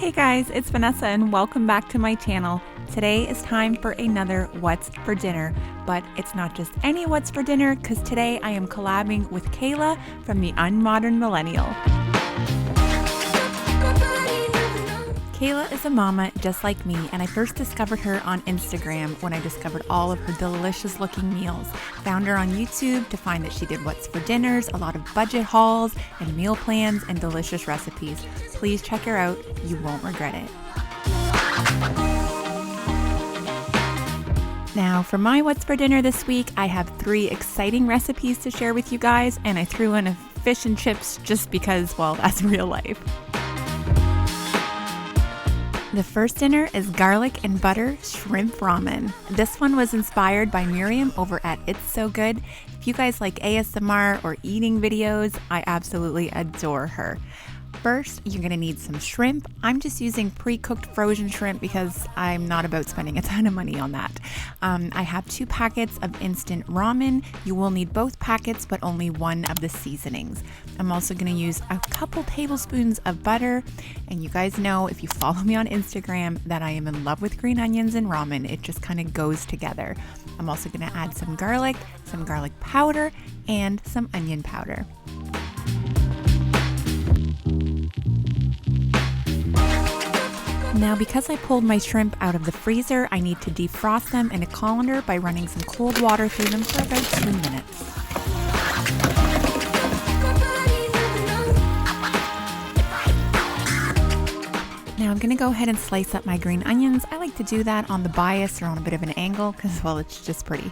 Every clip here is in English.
Hey guys, it's Vanessa and welcome back to my channel. Today is time for another What's for Dinner, but it's not just any What's for Dinner because today I am collabing with Kayla from the Unmodern Millennial. Kayla is a mama just like me, and I first discovered her on Instagram when I discovered all of her delicious looking meals. Found her on YouTube to find that she did What's for Dinners, a lot of budget hauls and meal plans and delicious recipes. Please check her out, you won't regret it. Now for my What's for Dinner this week, I have 3 exciting recipes to share with you guys, and I threw in a fish and chips just because, well, that's real life. The first dinner is garlic and butter shrimp ramen. This one was inspired by Miriam over at It's So Good. If you guys like ASMR or eating videos, I absolutely adore her. First, you're gonna need some shrimp. I'm just using pre-cooked frozen shrimp because I'm not about spending a ton of money on that. I have 2 packets of instant ramen. You will need both packets, but only one of the seasonings. I'm also gonna use a couple tablespoons of butter. And you guys know, if you follow me on Instagram, that I am in love with green onions and ramen. It just kind of goes together. I'm also gonna add some garlic powder, and some onion powder. Now, because I pulled my shrimp out of the freezer, I need to defrost them in a colander by running some cold water through them for about 2 minutes. Now I'm going to go ahead and slice up my green onions. I like to do that on the bias or on a bit of an angle because, well, it's just pretty.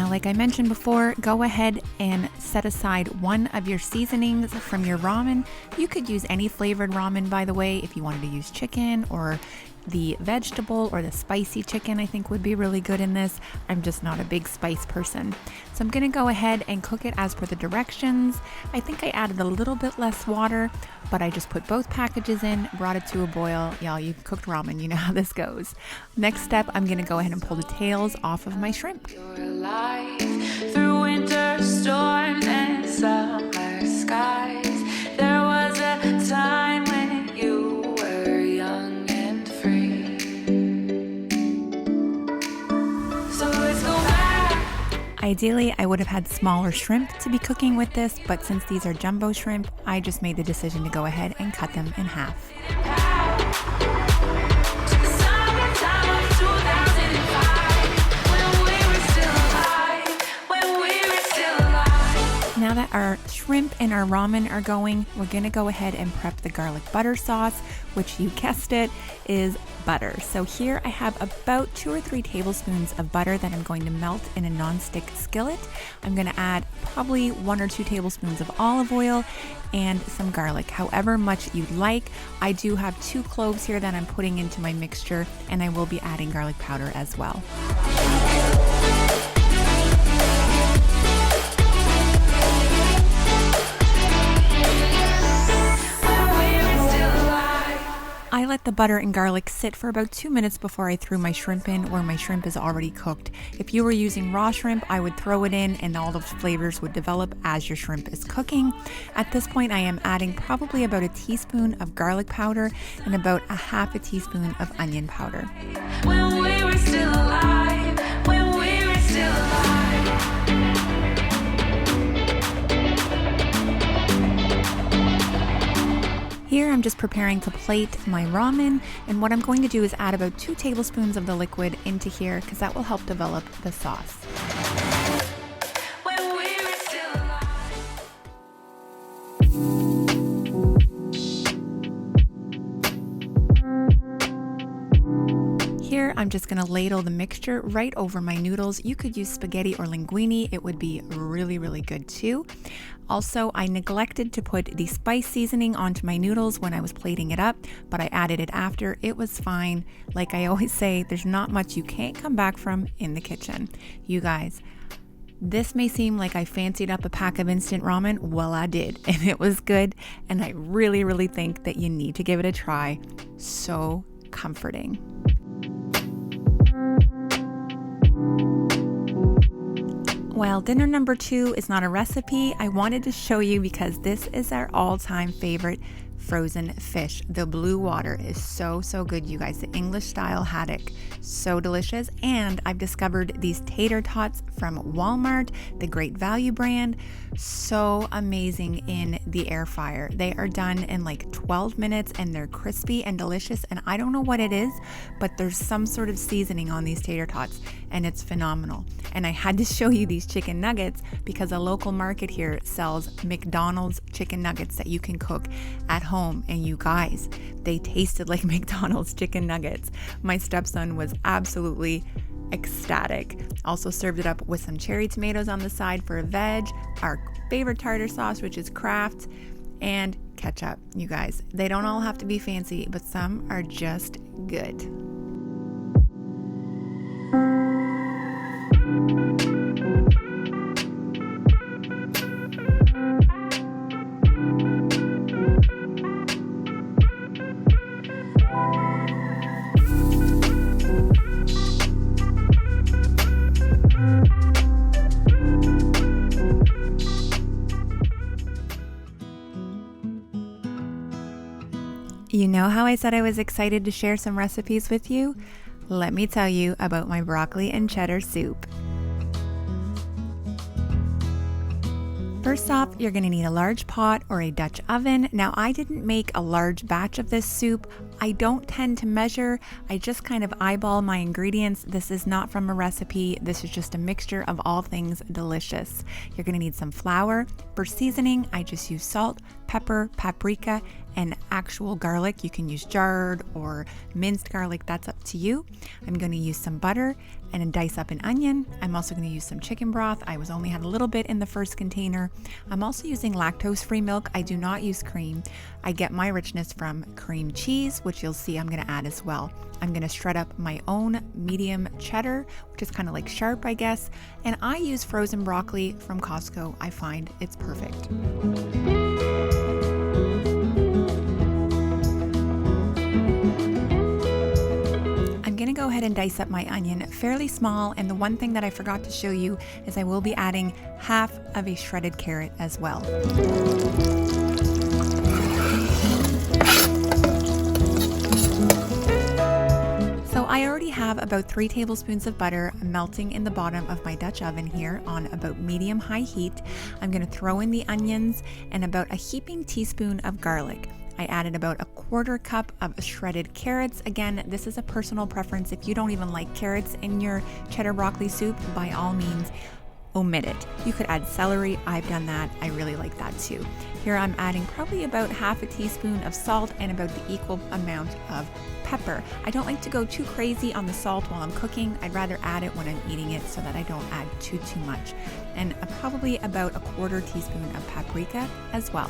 Like I mentioned before, go ahead and set aside one of your seasonings from your ramen. You could use any flavored ramen, by the way, if you wanted to use chicken or the vegetable or the spicy chicken. I think would be really good in this. I'm just not a big spice person. So I'm gonna go ahead and cook it as per the directions. I think I added a little bit less water, but I just put both packages in, brought it to a boil. Y'all, you've cooked ramen, you know how this goes. Next step, I'm gonna go ahead and pull the tails off of my shrimp. Through winter storms and summer skies, there was a time when you were young and free. So let's go back. Ideally, I would have had smaller shrimp to be cooking with this, but since these are jumbo shrimp, I just made the decision to go ahead and cut them in half. Now that our shrimp and our ramen are going, we're gonna go ahead and prep the garlic butter sauce, which you guessed it, is butter. So here I have about 2 or 3 tablespoons of butter that I'm going to melt in a non-stick skillet. I'm gonna add probably 1 or 2 tablespoons of olive oil and some garlic, however much you'd like. I do have 2 cloves here that I'm putting into my mixture, and I will be adding garlic powder as well. I let the butter and garlic sit for about 2 minutes before I threw my shrimp in, where my shrimp is already cooked. If you were using raw shrimp, I would throw it in and all those flavors would develop as your shrimp is cooking. At this point, I am adding probably about a teaspoon of garlic powder and about a half a teaspoon of onion powder. When we were still alive, when we were still alive. Here I'm just preparing to plate my ramen, and what I'm going to do is add about 2 tablespoons of the liquid into here because that will help develop the sauce. When we were still alive. Here I'm just going to ladle the mixture right over my noodles. You could use spaghetti or linguine. It would be really, really good too. Also, I neglected to put the spice seasoning onto my noodles when I was plating it up, but I added it after. It was fine. Like I always say, there's not much you can't come back from in the kitchen. You guys, this may seem like I fancied up a pack of instant ramen. Well, I did, and it was good. And I really, really think that you need to give it a try. So comforting. While dinner number 2 is not a recipe, I wanted to show you because this is our all-time favorite frozen fish. The blue water is so good, you guys. The English style haddock, so delicious. And I've discovered these tater tots from Walmart, the Great Value brand, so amazing in the air fryer. They are done in like 12 minutes and they're crispy and delicious. And I don't know what it is, but there's some sort of seasoning on these tater tots and it's phenomenal. And I had to show you these chicken nuggets because a local market here sells McDonald's chicken nuggets that you can cook at home. And you guys, they tasted like McDonald's chicken nuggets. My stepson was absolutely ecstatic. Also served it up with some cherry tomatoes on the side for a veg, our favorite tartar sauce, which is Kraft, and ketchup. You guys, they don't all have to be fancy, but some are just good. You know how I said I was excited to share some recipes with you? Let me tell you about my broccoli and cheddar soup. First off, you're going to need a large pot or a Dutch oven. Now, I didn't make a large batch of this soup. I don't tend to measure. I just kind of eyeball my ingredients. This is not from a recipe. This is just a mixture of all things delicious. You're going to need some flour. For seasoning, I just use salt, pepper, paprika, and actual garlic. You can use jarred or minced garlic, that's up to you. I'm going to use some butter and dice up an onion. I'm also going to use some chicken broth. I only had a little bit in the first container. I'm also using lactose-free milk. I do not use cream. I get my richness from cream cheese, which you'll see I'm going to add as well. I'm going to shred up my own medium cheddar, which is kind of like sharp, I guess. And I use frozen broccoli from Costco. I find it's perfect. I'm going to go ahead and dice up my onion fairly small, and the one thing that I forgot to show you is I will be adding half of a shredded carrot as well. So I already have about 3 tablespoons of butter melting in the bottom of my Dutch oven here on about medium-high heat. I'm going to throw in the onions and about a heaping teaspoon of garlic. I added about a 1/4 cup of shredded carrots. Again, this is a personal preference. If you don't even like carrots in your cheddar broccoli soup, by all means, omit it. You could add celery. I've done that. I really like that too. Here I'm adding probably about half a teaspoon of salt and about the equal amount of pepper. I don't like to go too crazy on the salt while I'm cooking. I'd rather add it when I'm eating it so that I don't add too much. And probably about a 1/4 teaspoon of paprika as well.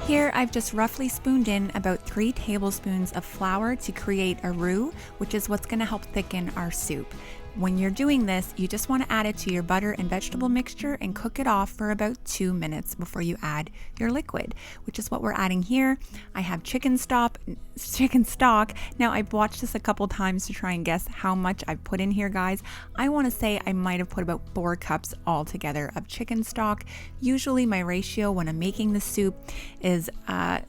Here I've just roughly spooned in about 3 tablespoons of flour to create a roux, which is what's going to help thicken our soup. When you're doing this, you just want to add it to your butter and vegetable mixture and cook it off for about 2 minutes before you add your liquid, which is what we're adding here. I have chicken stock. Now, I've watched this a couple times to try and guess how much I've put in here, guys. I want to say I might have put about 4 cups altogether of chicken stock. Usually my ratio when I'm making the soup is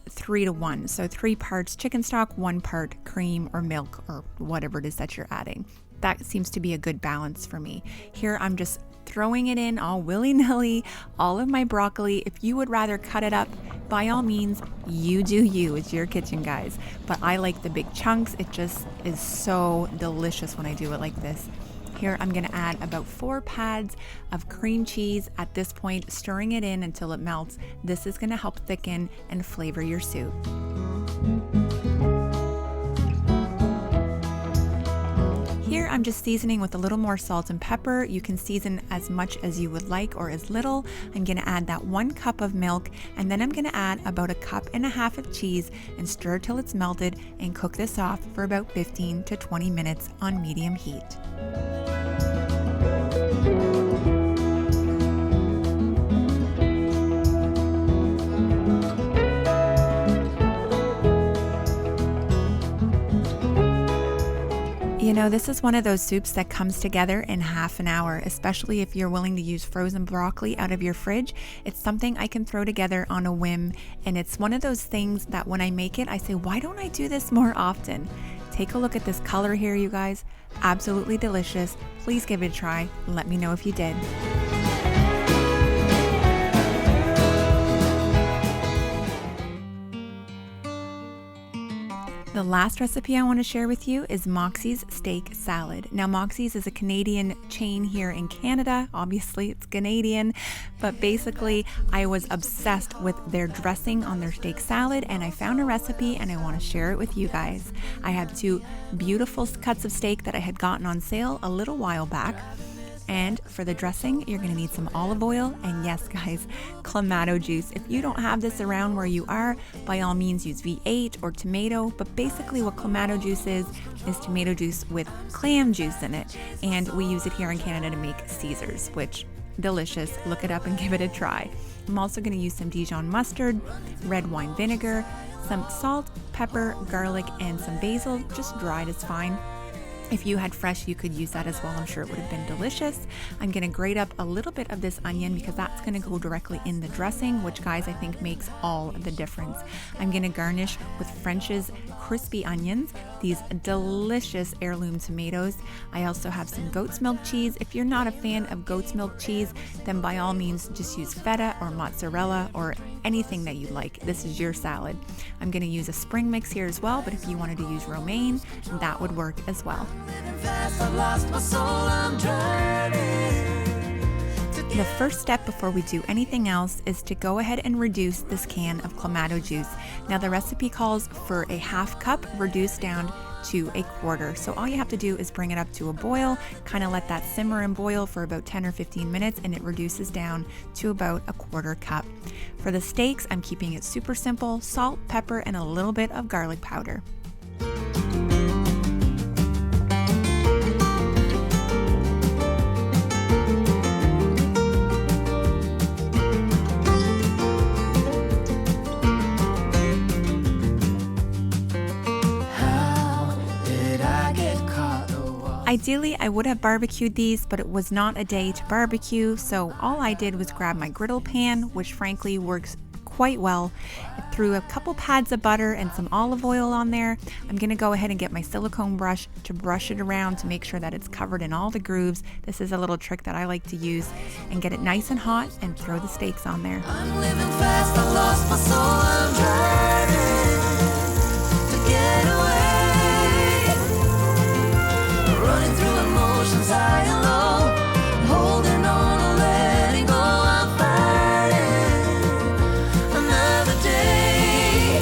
3 to 1. So 3 parts chicken stock, 1 part cream or milk or whatever it is that you're adding. That seems to be a good balance for me. Here I'm just throwing it in all willy-nilly, all of my broccoli. If you would rather cut it up, by all means, you do you. It's your kitchen, guys. But I like the big chunks. It just is so delicious when I do it like this. Here I'm going to add about 4 pads of cream cheese at this point, stirring it in until it melts. This is going to help thicken and flavor your soup. Here I'm just seasoning with a little more salt and pepper. You can season as much as you would like or as little. I'm going to add that 1 cup of milk, and then I'm going to add about 1.5 cups of cheese and stir till it's melted and cook this off for about 15 to 20 minutes on medium heat. You know, this is one of those soups that comes together in half an hour, especially if you're willing to use frozen broccoli out of your fridge. It's something I can throw together on a whim, and it's one of those things that when I make it, I say, why don't I do this more often? Take a look at this color here, you guys. Absolutely delicious. Please give it a try. Let me know if you did. The last recipe I want to share with you is Moxie's steak salad. Now, Moxie's is a Canadian chain here in Canada. Obviously, it's Canadian, but basically, I was obsessed with their dressing on their steak salad, and I found a recipe and I want to share it with you guys. I had 2 beautiful cuts of steak that I had gotten on sale a little while back. And for the dressing, you're going to need some olive oil and, yes guys, clamato juice. If you don't have this around where you are, by all means use V8 or tomato, but basically what clamato juice is tomato juice with clam juice in it. And we use it here in Canada to make Caesars, which delicious. Look it up and give it a try. I'm also going to use some Dijon mustard, red wine vinegar, some salt, pepper, garlic, and some basil. Just dried is fine. If you had fresh, you could use that as well. I'm sure it would have been delicious. I'm going to grate up a little bit of this onion because that's going to go directly in the dressing, which, guys, I think makes all the difference. I'm going to garnish with French's crispy onions, these delicious heirloom tomatoes. I also have some goat's milk cheese. If you're not a fan of goat's milk cheese, then by all means just use feta or mozzarella or anything that you like. This is your salad. I'm going to use a spring mix here as well, but if you wanted to use romaine, that would work as well. The first step before we do anything else is to go ahead and reduce this can of clamato juice. Now the recipe calls for a half cup reduced down to a quarter. So all you have to do is bring it up to a boil, kind of let that simmer and boil for about 10 or 15 minutes, and it reduces down to about a quarter cup. For the steaks, I'm keeping it super simple: salt, pepper, and a little bit of garlic powder. Ideally, I would have barbecued these, but it was not a day to barbecue, so all I did was grab my griddle pan, which frankly works quite well. I threw a couple pads of butter and some olive oil on there. I'm going to go ahead and get my silicone brush to brush it around to make sure that it's covered in all the grooves. This is a little trick that I like to use, and get it nice and hot and throw the steaks on there. I'm living fast, I lost my soul, I'm driving to get away. Running through emotions high and low, holding on or letting go, I'm fighting another day.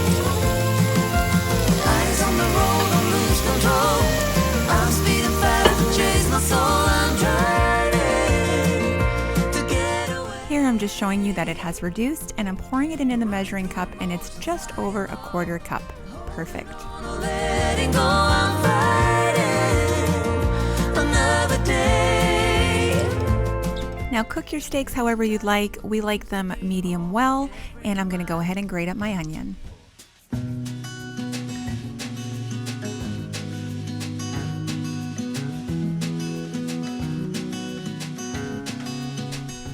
Eyes on the road, don't lose control. I'm speeding fast to chase my soul, I'm driving to get away. Here I'm just showing you that it has reduced, and I'm pouring it in the measuring cup, and it's just over a quarter cup. Perfect. Letting go, I'm Now cook your steaks however you'd like. We like them medium well, and I'm going to go ahead and grate up my onion.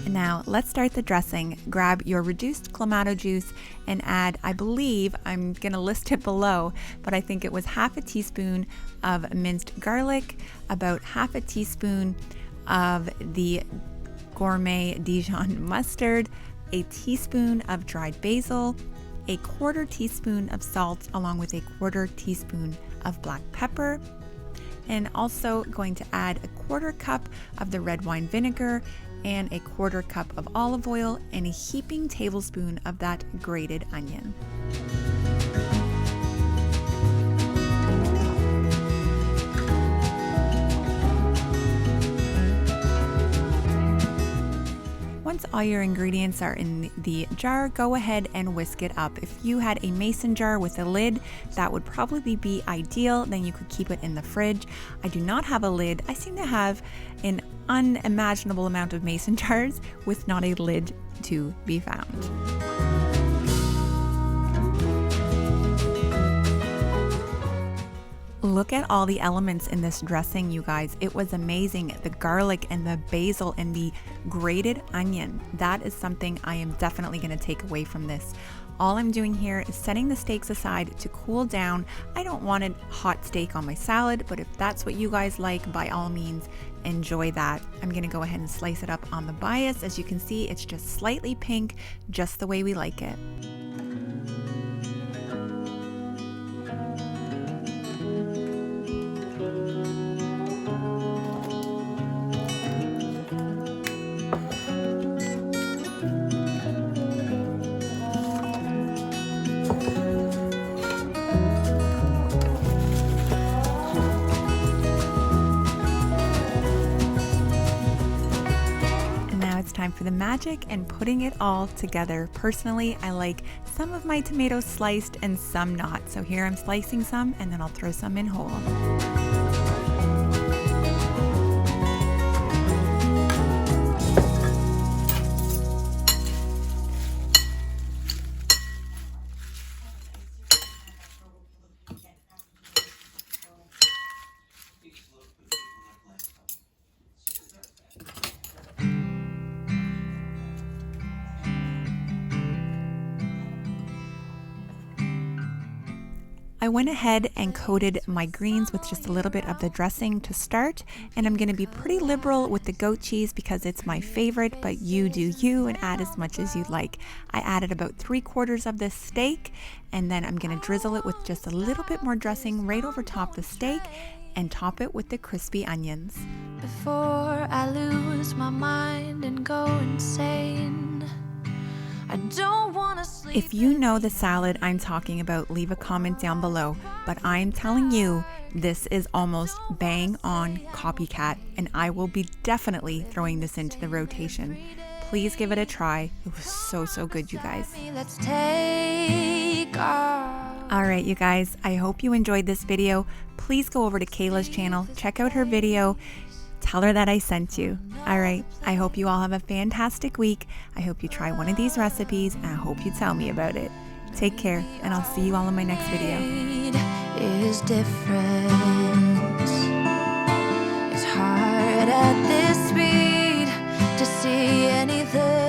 Now let's start the dressing. Grab your reduced clamato juice and add, I believe, I'm going to list it below, but I think it was half a teaspoon of minced garlic, about half a teaspoon of the gourmet Dijon mustard, a teaspoon of dried basil, a quarter teaspoon of salt, along with a quarter teaspoon of black pepper, and also going to add a quarter cup of the red wine vinegar and a quarter cup of olive oil and a heaping tablespoon of that grated onion. Once all your ingredients are in the jar, go ahead and whisk it up. If you had a mason jar with a lid, that would probably be ideal. Then you could keep it in the fridge. I do not have a lid. I seem to have an unimaginable amount of mason jars with not a lid to be found. Look at all the elements in this dressing, you guys. It was amazing. The garlic and the basil and the grated onion. That is something I am definitely going to take away from this. All I'm doing here is setting the steaks aside to cool down. I don't want a hot steak on my salad, but if that's what you guys like, by all means, enjoy that. I'm going to go ahead and slice it up on the bias. As you can see, it's just slightly pink, just the way we like it. Time for the magic and putting it all together. Personally, I like some of my tomatoes sliced and some not. So here I'm slicing some and then I'll throw some in whole. I went ahead and coated my greens with just a little bit of the dressing to start, and I'm going to be pretty liberal with the goat cheese because it's my favorite, but you do you and add as much as you'd like. I added about 3/4 of this steak, and then I'm going to drizzle it with just a little bit more dressing right over top the steak and top it with the crispy onions. Before I lose my mind and go insane, I don't want to sleep. If you know the salad I'm talking about, leave a comment down below, but I'm telling you, this is almost bang on copycat, and I will be definitely throwing this into the rotation. Please give it a try. It was so good, you guys. Let's take off. All right, you guys, I hope you enjoyed this video. Please go over to Kayla's channel, check out her video, tell her that I sent you. All right, I hope you all have a fantastic week. I hope you try one of these recipes, and I hope you tell me about it. Take care, and I'll see you all in my next video. Is different. It's hard at this speed to see anything.